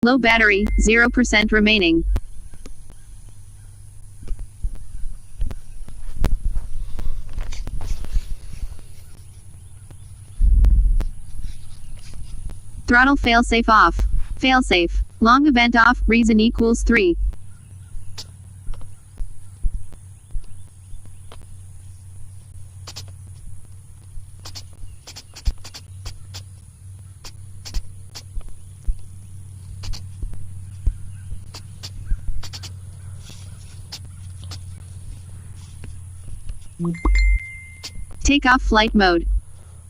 Low battery, 0% remaining. Throttle failsafe off. Failsafe. Long event off, reason equals 3. Take off flight mode.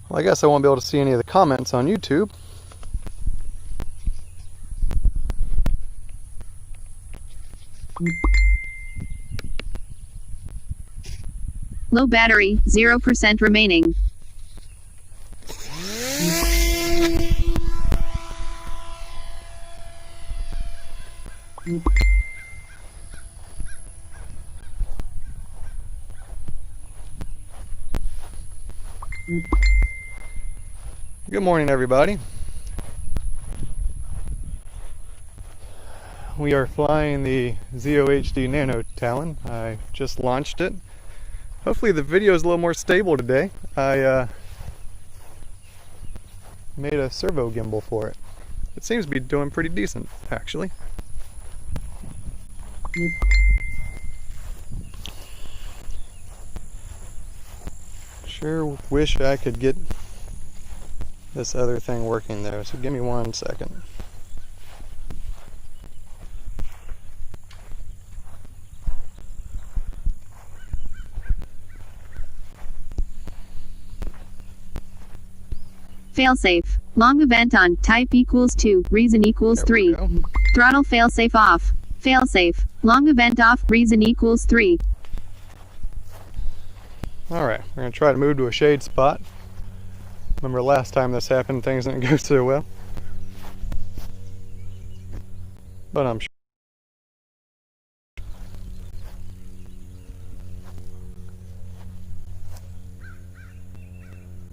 Well, I guess I won't be able to see any of the comments on YouTube. Low battery, 0% remaining. Good morning, everybody. We are flying the Zeo HD Nano Talon. I just launched it. Hopefully the video is a little more stable today. I made a servo gimbal for it. It seems to be doing pretty decent, actually. Sure wish I could get this other thing working though, so give me 1 second. Failsafe. Long event on, type equals 2, reason equals 3. Throttle failsafe off. Failsafe. Long event off, reason equals 3. Alright, we're going to try to move to a shade spot. Remember last time this happened, things didn't go so well. But I'm sure.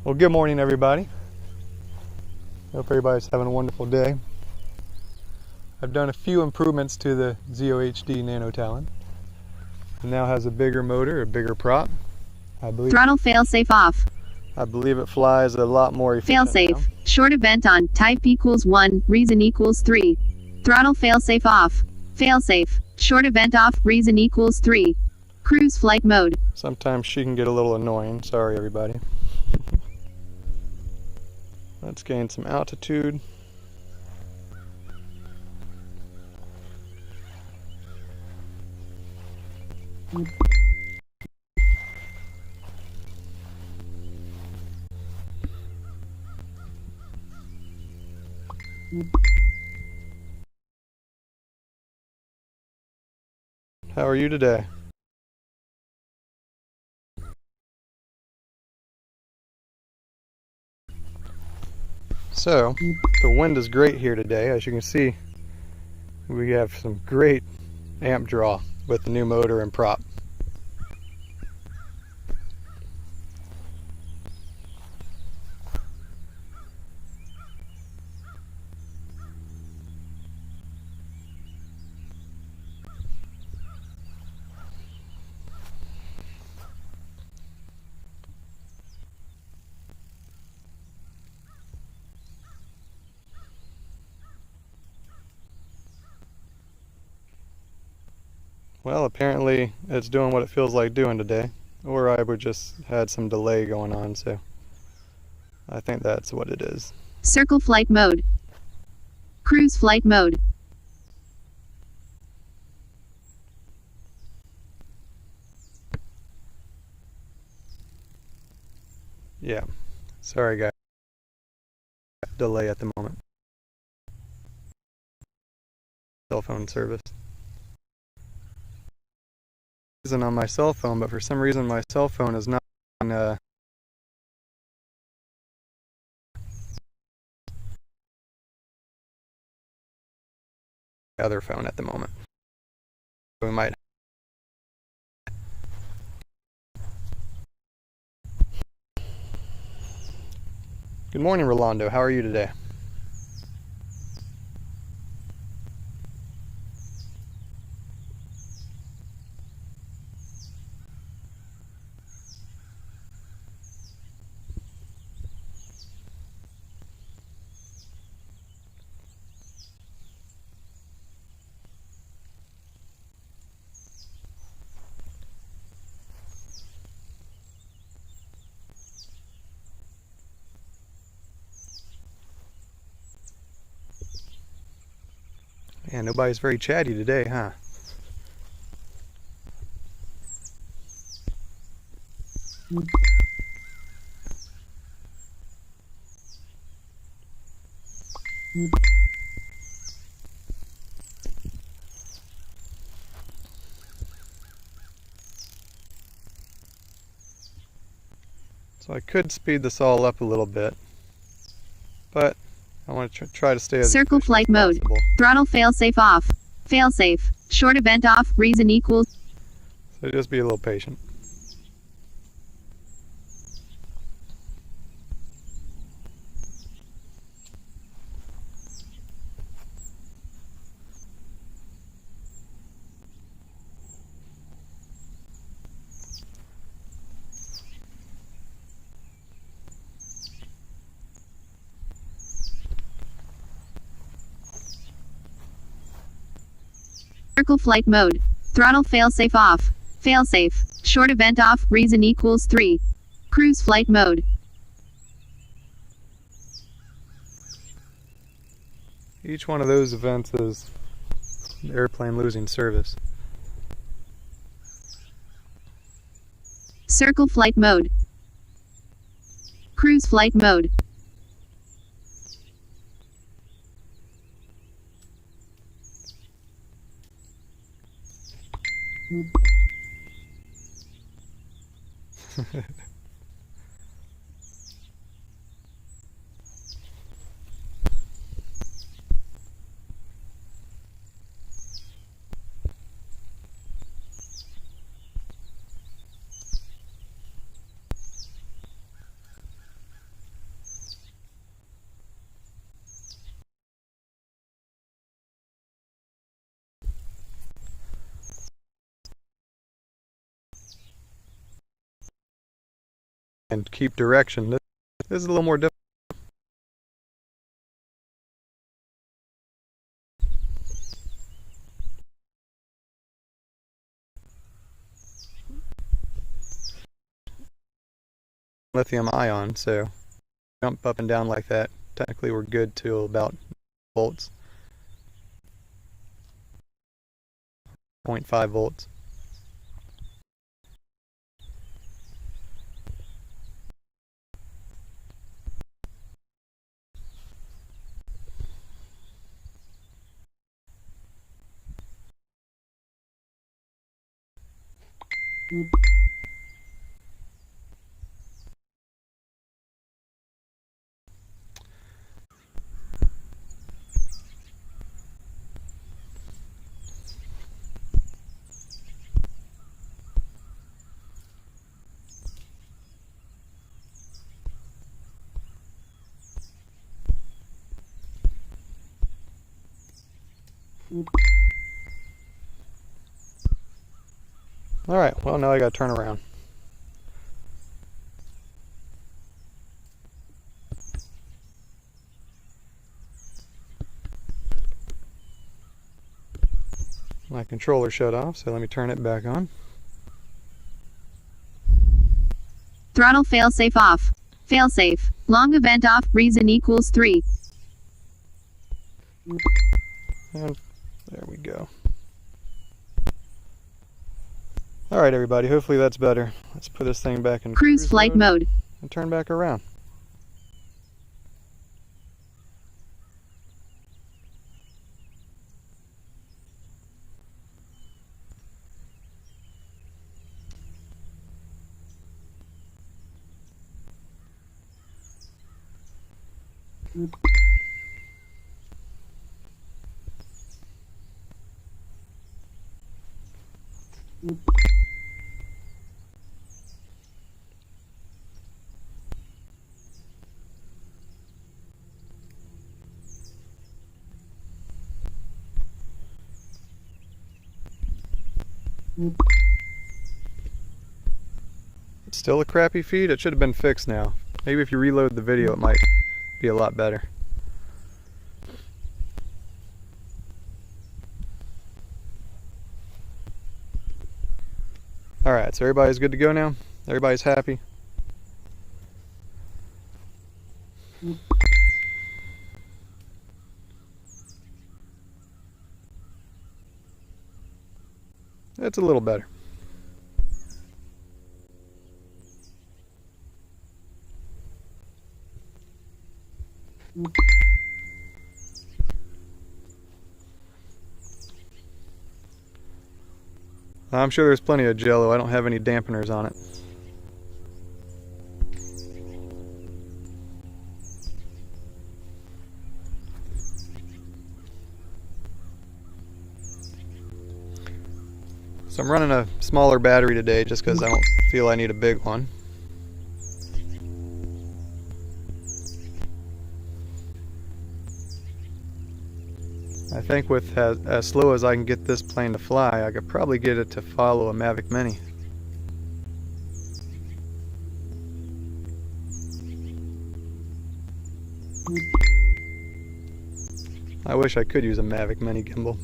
Well, good morning, everybody. Hope everybody's having a wonderful day. I've done a few improvements to the Zeo HD Nano Talon. It now has a bigger motor, a bigger prop. Throttle failsafe off. I believe it flies a lot more efficient Failsafe. now. Short event on, type equals 1, reason equals 3. Throttle failsafe off. Failsafe. Short event off, reason equals 3. Cruise flight mode. Sometimes she can get a little annoying. Sorry, everybody. Let's gain some altitude. How are you today? So, the wind is great here today. As you can see, we have some great amp draw with the new motor and prop. Well, apparently it's doing what it feels like doing today, or I would just had some delay going on, so I think that's what it is. Circle flight mode. Cruise flight mode. Yeah, sorry guys, delay at the moment. Cell phone service. On my cell phone, but for some reason my cell phone is not on other phone at the moment. We might. Good morning, Rolando. How are you today? Man, nobody's very chatty today, huh? So I could speed this all up a little bit, but I want to try to stay as Circle efficient flight as mode. possible. Throttle failsafe off. Failsafe. Short event off. Reason equals. So just be a little patient. Circle flight mode. Throttle failsafe off. Failsafe. Short event off. Reason equals 3. Cruise flight mode. Each one of those events is the airplane losing service. Circle flight mode. Cruise flight mode. And keep direction. This is a little more difficult. Lithium ion, so jump up and down like that. Technically we're good till about volts. 0.5 volts. Alright, well now I gotta turn around. My controller shut off, so let me turn it back on. Throttle failsafe off. Failsafe. Long event off. Reason equals 3. And there we go. Alright everybody, hopefully that's better. Let's put this thing back in Cruise flight mode. and turn back around. It's still a crappy feed. It should have been fixed now. Maybe if you reload the video it might be a lot better. Alright, so everybody's good to go now? Everybody's happy? It's a little better. I'm sure there's plenty of jello. I don't have any dampeners on it. So I'm running a smaller battery today just because I don't feel I need a big one. I think with as slow as I can get this plane to fly, I could probably get it to follow a Mavic Mini. I wish I could use a Mavic Mini gimbal.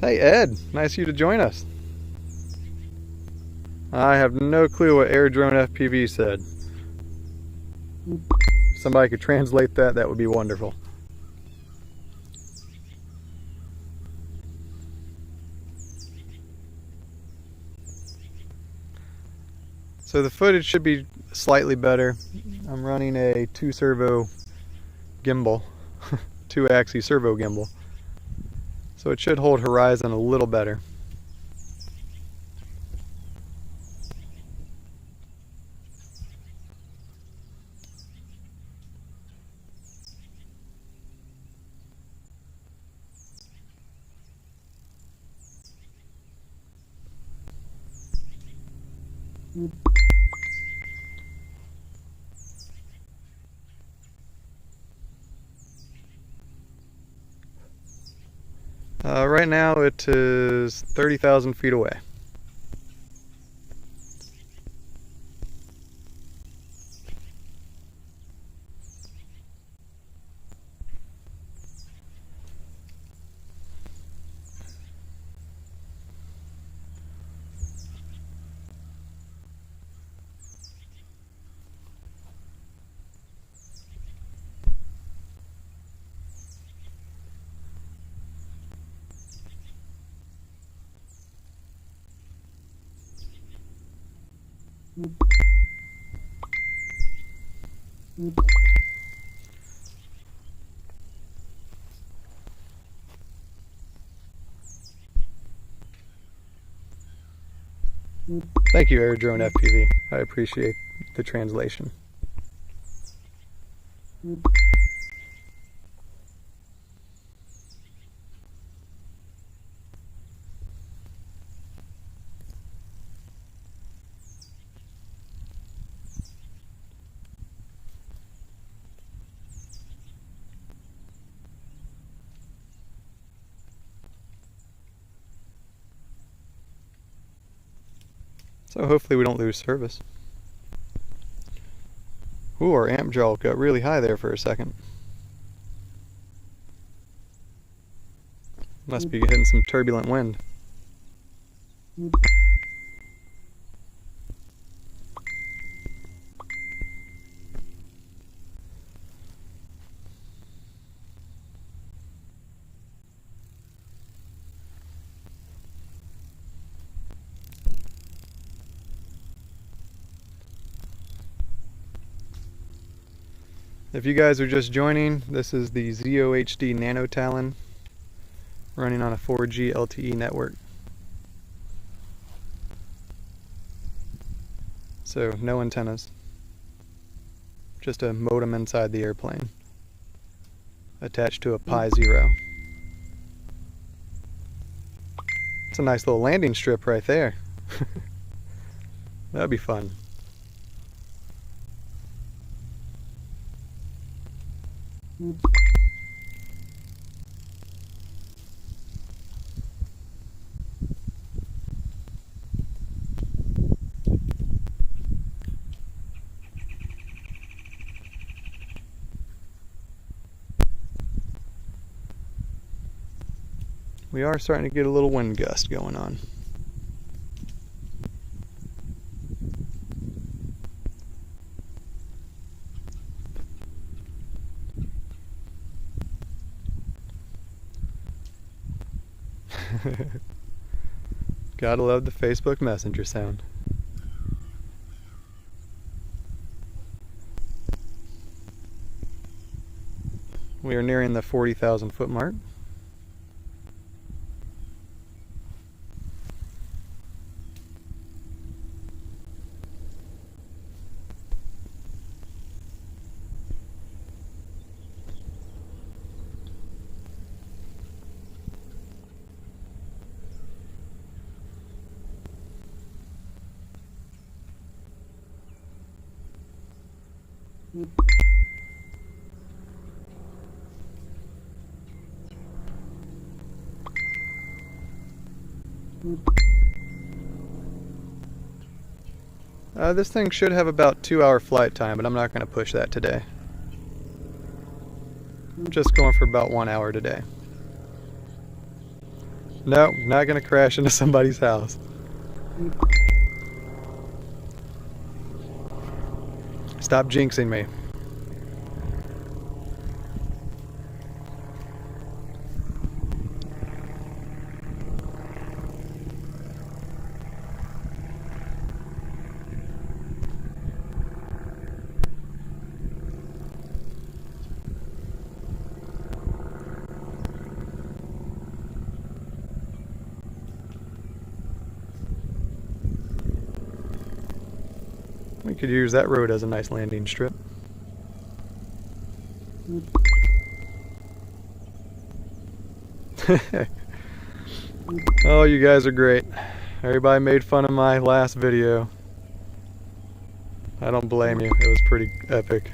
Hey Ed, nice of you to join us. I have no clue what Air Drone FPV said. If somebody could translate that, that would be wonderful. So the footage should be slightly better. I'm running a 2-servo gimbal, 2-axis servo gimbal. So it should hold horizon a little better. Right now it is 30,000 feet away. Thank you, Air Drone FPV. I appreciate the translation. So hopefully we don't lose service. Ooh, our amp jaw got really high there for a second. Must be hitting some turbulent wind. If you guys are just joining, this is the ZOHD Nano Talon running on a 4G LTE network. So no antennas, just a modem inside the airplane attached to a Pi 0. It's a nice little landing strip right there. That'd be fun. We are starting to get a little wind gust going on. Gotta love the Facebook Messenger sound. We are nearing the 40,000 foot mark. This thing should have about 2-hour flight time, but I'm not going to push that today. I'm just going for about 1 hour today. No, not going to crash into somebody's house. Stop jinxing me. We could use that road as a nice landing strip. Oh, you guys are great. Everybody made fun of my last video. I don't blame you. It was pretty epic.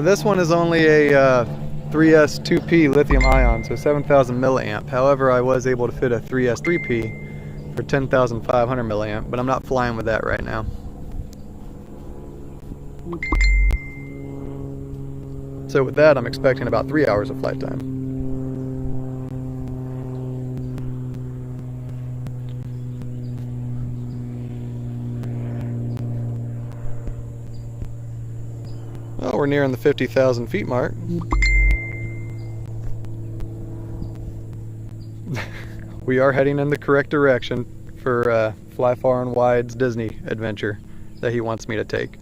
This one is only a 3S 2P lithium ion, so 7,000 milliamp. However, I was able to fit a 3S 3P for 10,500 milliamp, but I'm not flying with that right now. So with that, I'm expecting about 3 hours of flight time. Well, we're nearing the 50,000 feet mark. We are heading in the correct direction for Fly Far and Wide's Disney adventure that he wants me to take.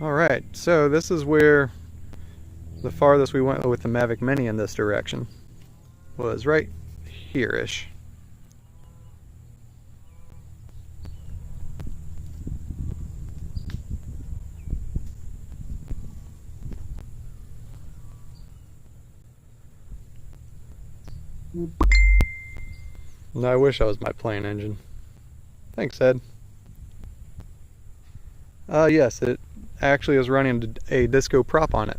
Alright, so this is where the farthest we went with the Mavic Mini in this direction was right here-ish. And I wish I was my plane engine. Thanks, Ed. Yes, it actually is running a Disco prop on it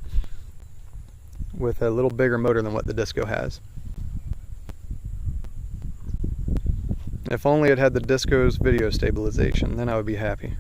with a little bigger motor than what the Disco has. If only it had the Disco's video stabilization, then I would be happy.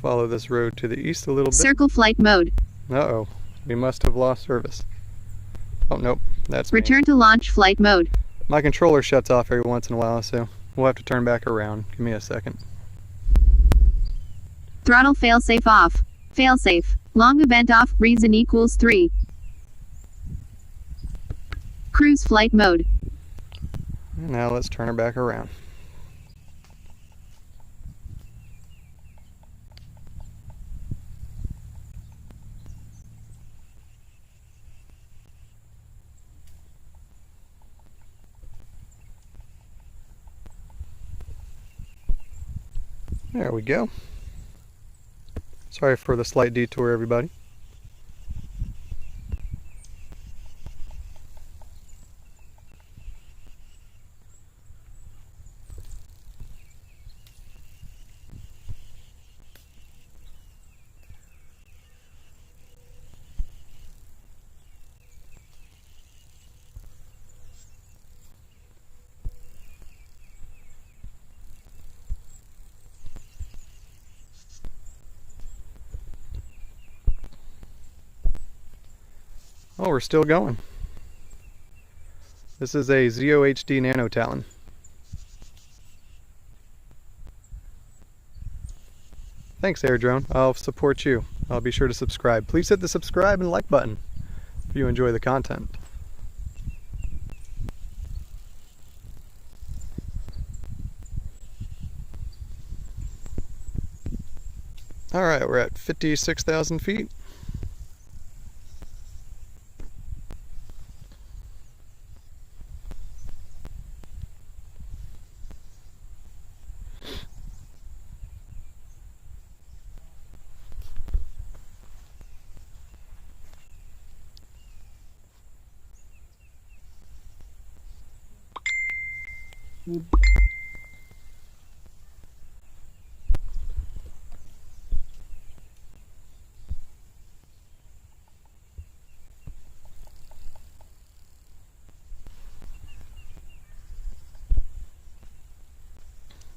Follow this road to the east a little bit. Circle flight mode. Uh-oh, we must have lost service. Oh, nope, that's me. Return to launch flight mode. My controller shuts off every once in a while, so we'll have to turn back around. Give me a second. Throttle failsafe off. Failsafe. Long event off. Reason equals 3. Cruise flight mode. Now let's turn her back around. There we go. Sorry for the slight detour, everybody. Oh, we're still going. This is a ZOHD Nano Talon. Thanks, Air Drone. I'll support you. I'll be sure to subscribe. Please hit the subscribe and like button if you enjoy the content. Alright, we're at 56,000 feet.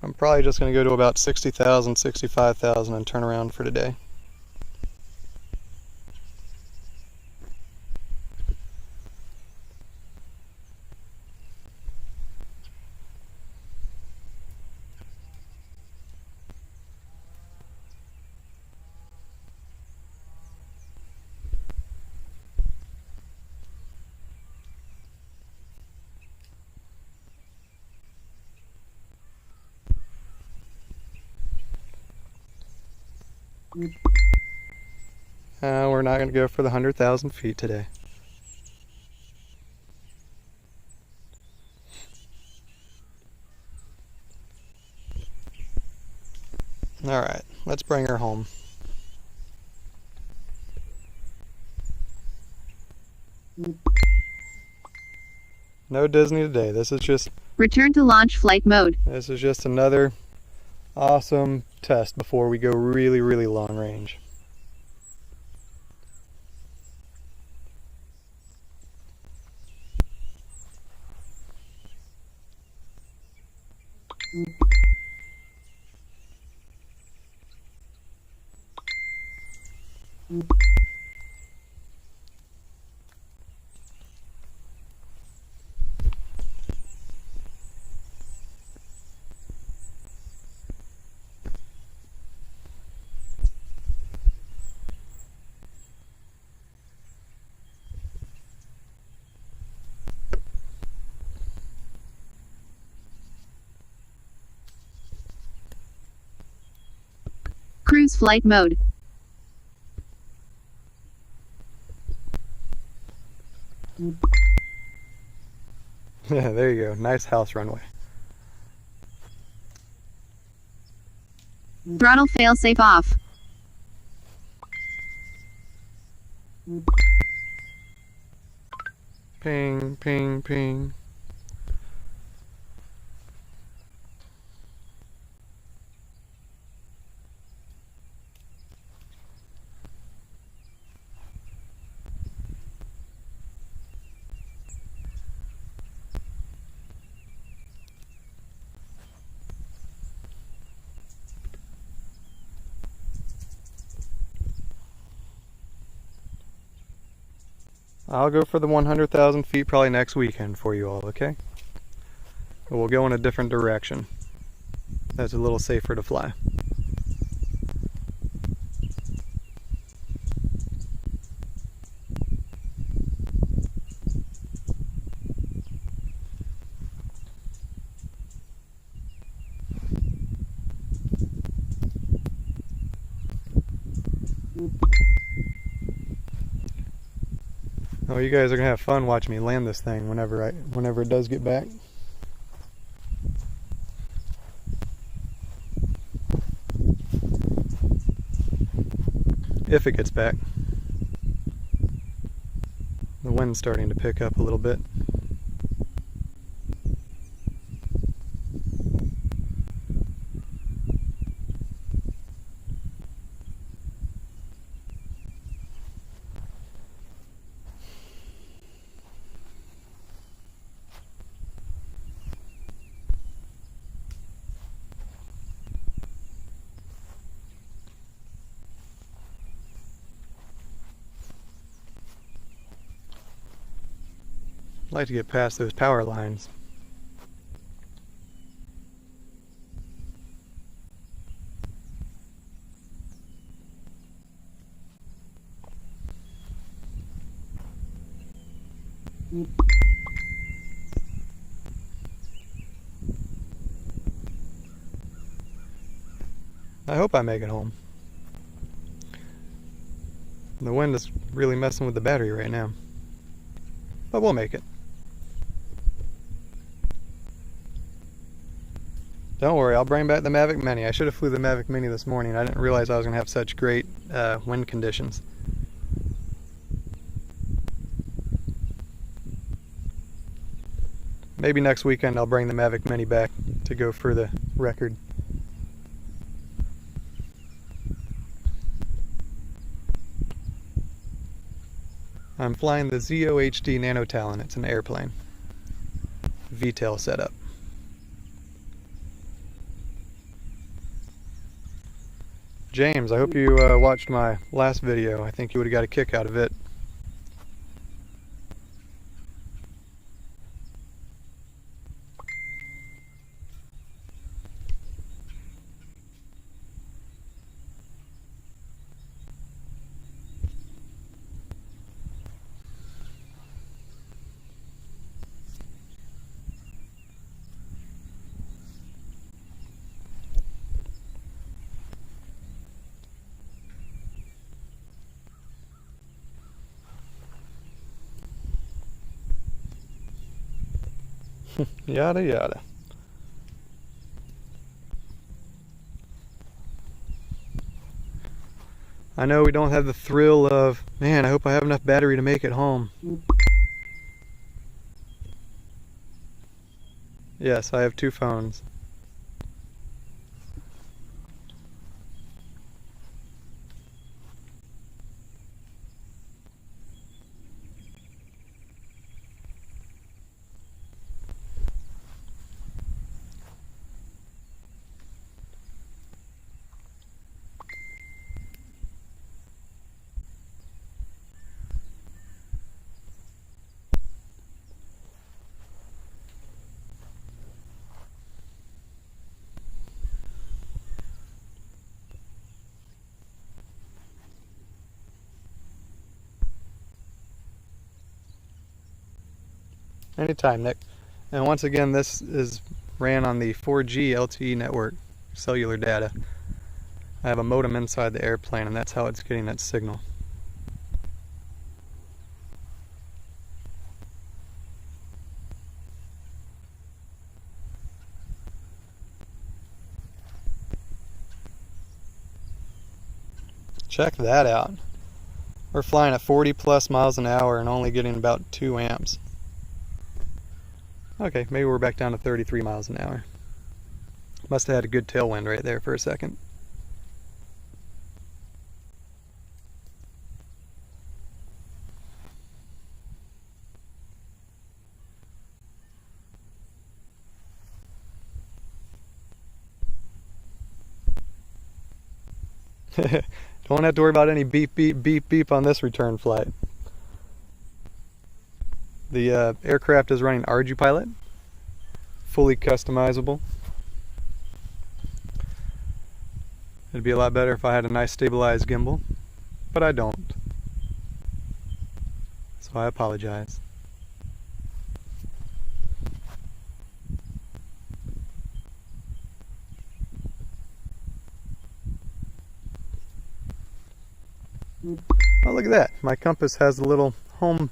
I'm probably just going to go to about 60,000, 65,000 and turn around for today. We're not going to go for the 100,000 feet today. Alright, let's bring her home. No Disney today. This is just Return to launch flight mode. This is just another awesome test before we go really, really long range. Cruise flight mode. Yeah, there you go. Nice house runway. Throttle failsafe off. Ping, ping, ping. I'll go for the 100,000 feet probably next weekend for you all, okay? But we'll go in a different direction. That's a little safer to fly. Oh, you guys are gonna have fun watching me land this thing whenever it does get back. If it gets back. The wind's starting to pick up a little bit. I'd like to get past those power lines. I hope I make it home. The wind is really messing with the battery right now. But we'll make it. Don't worry, I'll bring back the Mavic Mini. I should have flew the Mavic Mini this morning. I didn't realize I was going to have such great wind conditions. Maybe next weekend I'll bring the Mavic Mini back to go for the record. I'm flying the ZO-HD Nano Talon. It's an airplane. VTAL setup. James, I hope you watched my last video. I think you would have got a kick out of it. Yada yada. I know we don't have the thrill of, man, I hope I have enough battery to make it home. Yes, I have 2 phones. Anytime, Nick. And once again, this is ran on the 4G LTE network, cellular data. I have a modem inside the airplane, and that's how it's getting that signal. Check that out. We're flying at 40 plus miles an hour and only getting about 2 amps. Okay, maybe we're back down to 33 miles an hour. Must have had a good tailwind right there for a second. Don't have to worry about any beep, beep, beep, beep on this return flight. The aircraft is running ArduPilot, fully customizable. It'd be a lot better if I had a nice stabilized gimbal, but I don't. So I apologize. Oh, look at that. My compass has a little home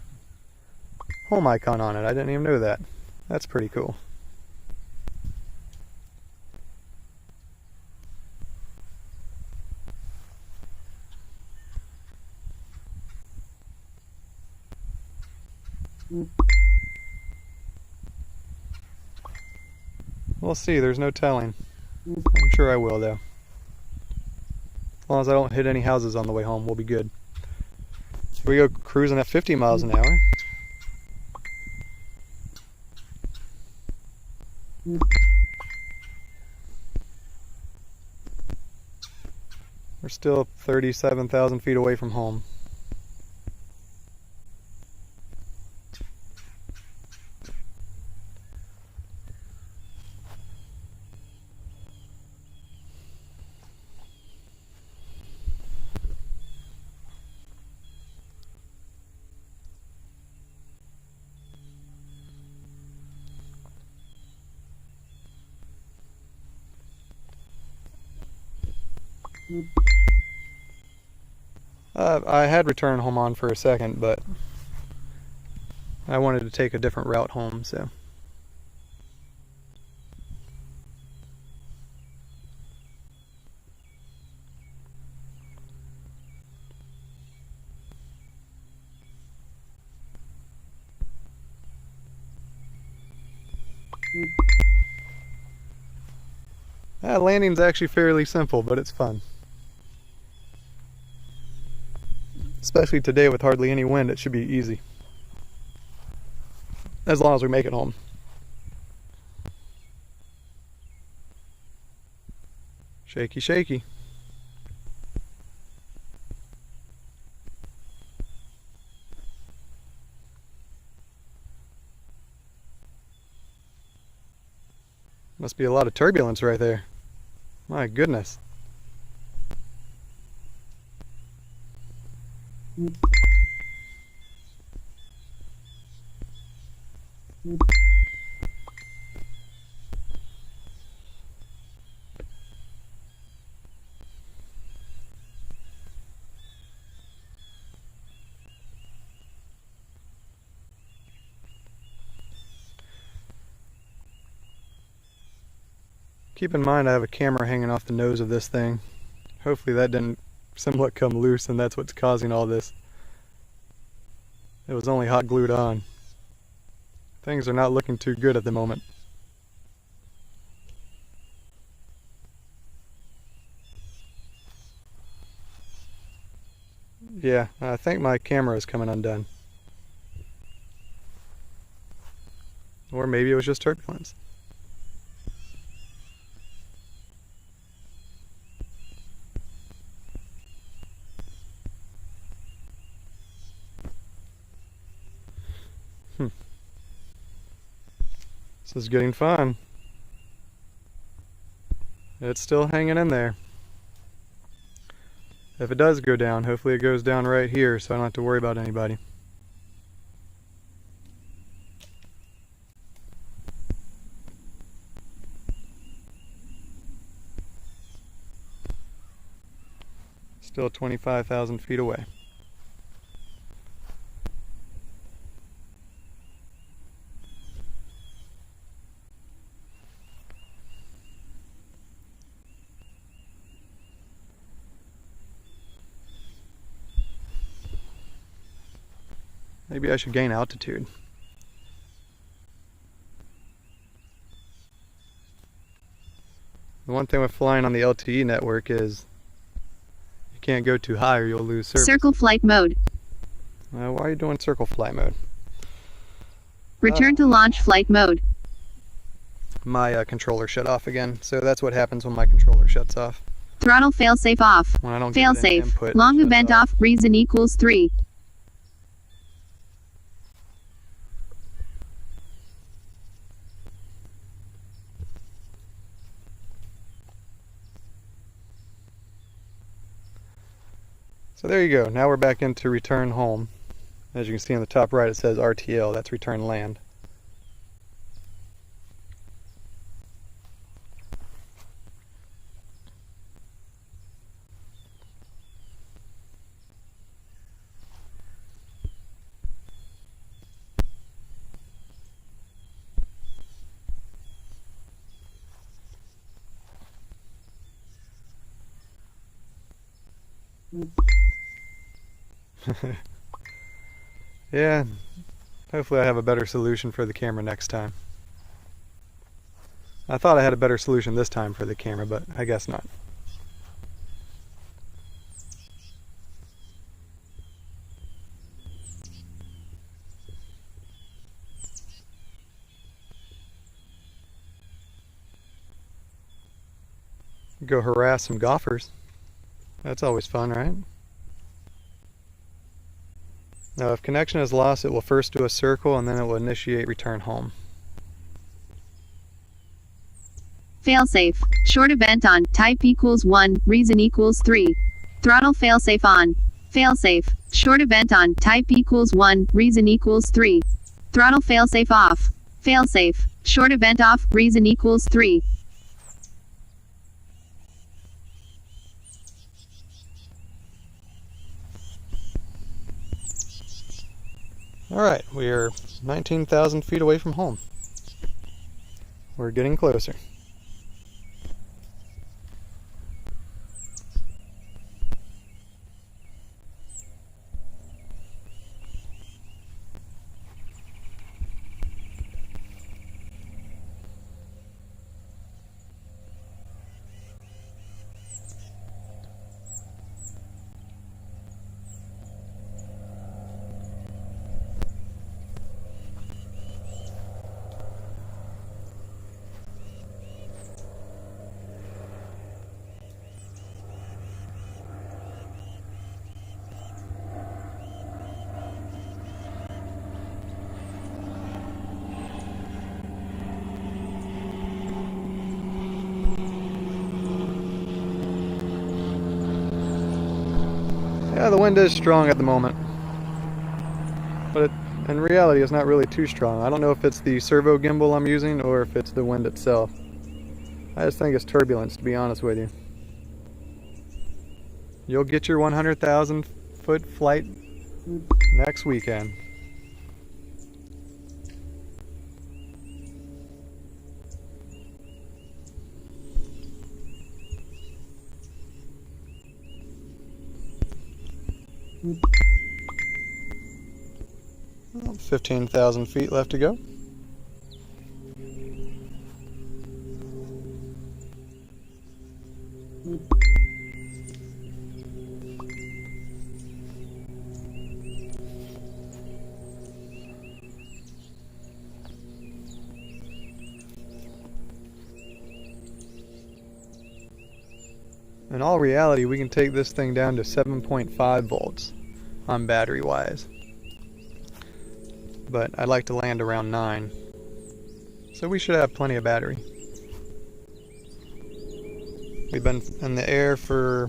icon on it. I didn't even know that. That's pretty cool. We'll see. There's no telling. I'm sure I will, though. As long as I don't hit any houses on the way home, we'll be good. Here we go, cruising at 50 miles an hour. We're still 37,000 feet away from home. I had returned home on for a second, but I wanted to take a different route home, so. Landing's actually fairly simple, but it's fun. Especially today with hardly any wind, it should be easy. As long as we make it home. Shaky, shaky. Must be a lot of turbulence right there. My goodness. Keep in mind I have a camera hanging off the nose of this thing. Hopefully that didn't somewhat come loose and that's what's causing all this. It was only hot glued on. Things are not looking too good at the moment. Yeah, I think my camera is coming undone. Or maybe it was just turbulence. This is getting fun. It's still hanging in there. If it does go down, hopefully it goes down right here so I don't have to worry about anybody. Still 25,000 feet away. Maybe I should gain altitude. The one thing with flying on the LTE network is you can't go too high or you'll lose service. Circle flight mode. Why are you doing circle flight mode? Return to launch flight mode. My controller shut off again, so that's what happens when my controller shuts off. Throttle failsafe off. When I don't get any Failsafe. input, Long it shuts event off. Reason equals 3. So there you go. Now we're back into return home. As you can see on the top right, it says RTL. That's return land. Yeah, hopefully I have a better solution for the camera next time. I thought I had a better solution this time for the camera, but I guess not. Go harass some golfers. That's always fun, right? Now, if connection is lost, it will first do a circle and then it will initiate return home. Failsafe. Short event on. Type equals 1. Reason equals 3. Throttle failsafe on. Failsafe. Short event on. Type equals 1. Reason equals 3. Throttle failsafe off. Failsafe. Short event off. Reason equals 3. Alright, we are 19,000 feet away from home. We're getting closer. Yeah, the wind is strong at the moment, but in reality it's not really too strong. I don't know if it's the servo gimbal I'm using or if it's the wind itself. I just think it's turbulence, to be honest with you. You'll get your 100,000 foot flight next weekend. Well, 15,000 feet left to go. In all reality, we can take this thing down to 7.5 volts on battery wise. But I'd like to land around 9. So we should have plenty of battery. We've been in the air for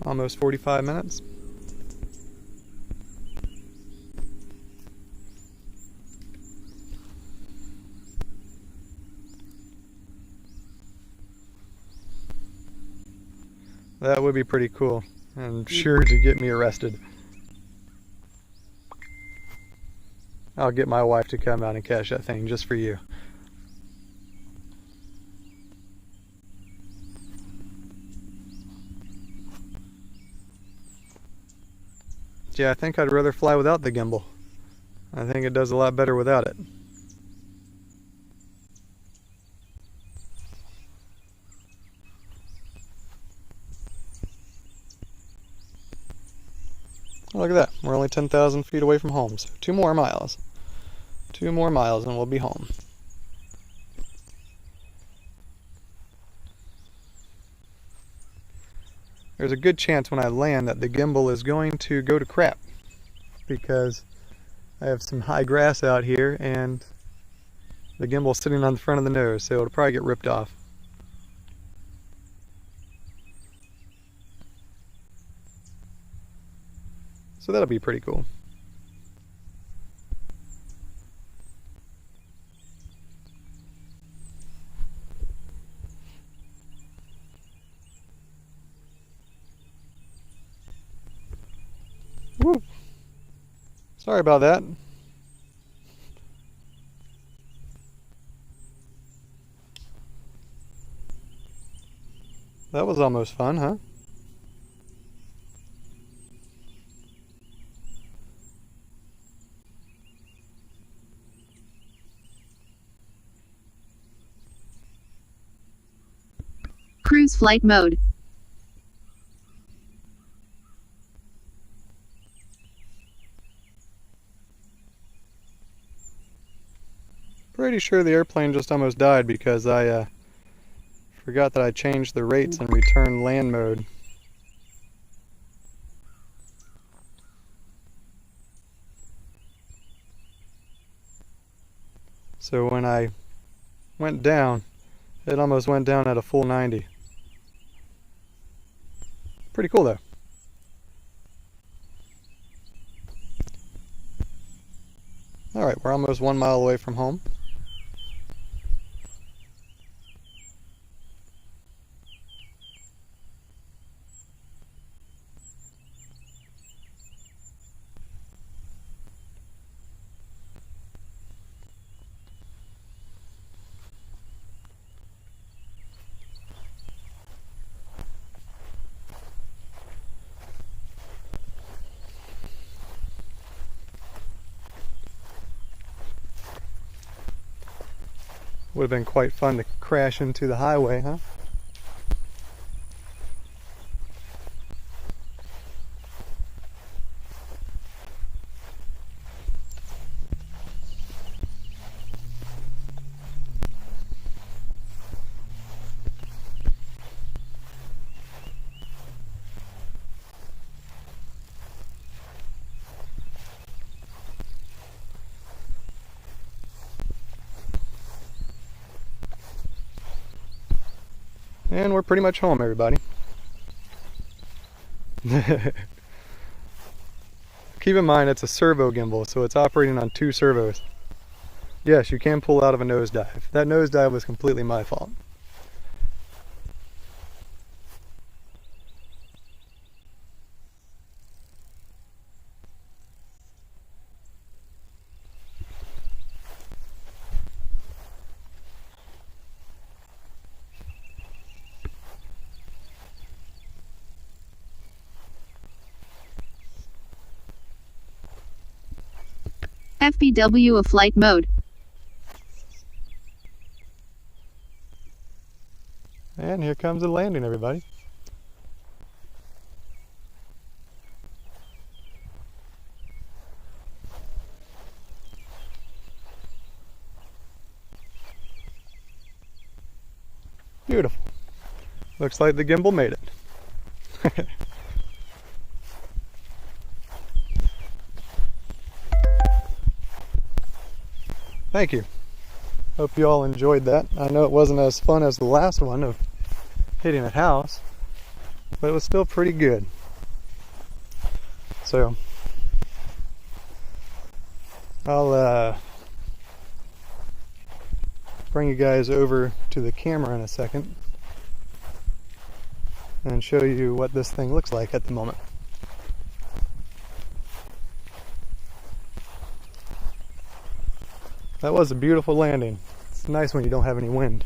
almost 45 minutes. That would be pretty cool, and sure to get me arrested. I'll get my wife to come out and catch that thing just for you. Yeah, I think I'd rather fly without the gimbal. I think it does a lot better without it. Look at that, we're only 10,000 feet away from home, so 2 more miles. 2 more miles and we'll be home. There's a good chance when I land that the gimbal is going to go to crap, because I have some high grass out here and the gimbal's sitting on the front of the nose, so it'll probably get ripped off. So that'll be pretty cool. Woo. Sorry about that. That was almost fun, huh? Cruise flight mode. Pretty sure the airplane just almost died because I forgot that I changed the rates and returned land mode. So when I went down, it almost went down at a full 90. Pretty cool though. Alright, we're almost 1 mile away from home. Would have been quite fun to crash into the highway, huh? And we're pretty much home, everybody. Keep in mind it's a servo gimbal, so it's operating on 2 servos. Yes, you can pull out of a nosedive. That nosedive was completely my fault. FBW of flight mode. And here comes the landing, everybody. Beautiful. Looks like the gimbal made it. Thank you. Hope you all enjoyed that. I know it wasn't as fun as the last one of hitting a house, but it was still pretty good. So I'll bring you guys over to the camera in a second and show you what this thing looks like at the moment. That was a beautiful landing. It's nice when you don't have any wind.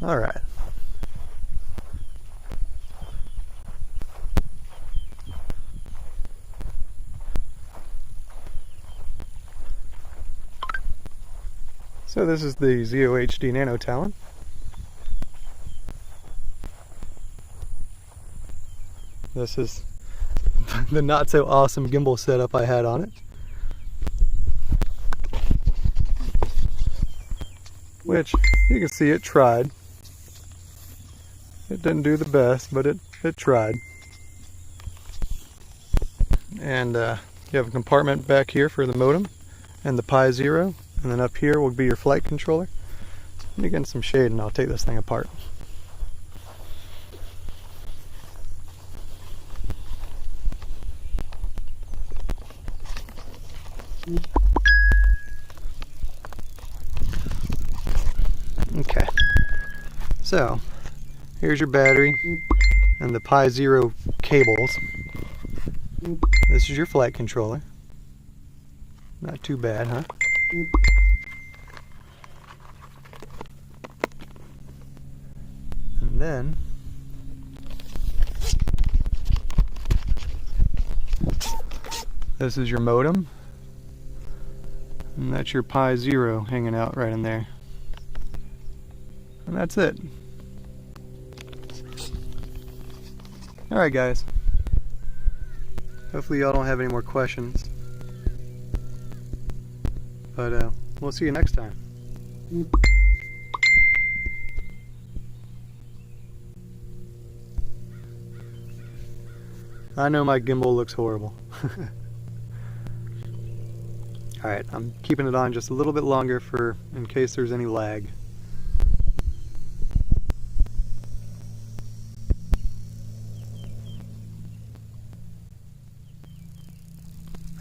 All right. So this is the Zeo HD Nano Talon. This is the not so awesome gimbal setup I had on it, which you can see it tried. It didn't do the best, but it tried. And you have a compartment back here for the modem and the Pi 0, and then up here will be your flight controller. Let me get in some shade and I'll take this thing apart. Okay, so here's your battery and the Pi 0 cables. This is your flight controller. Not too bad, huh? And then this is your modem. And that's your Pi 0 hanging out right in there. And that's it. Alright guys. Hopefully y'all don't have any more questions. But we'll see you next time. I know my gimbal looks horrible. Alright, I'm keeping it on just a little bit longer for in case there's any lag.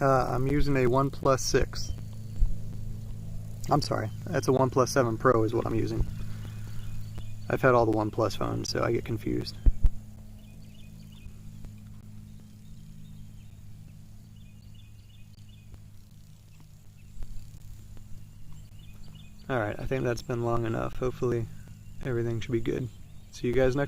I'm using a OnePlus 6. I'm sorry, that's a OnePlus 7 Pro is what I'm using. I've had all the OnePlus phones, so I get confused. Alright, I think that's been long enough. Hopefully everything should be good. See you guys next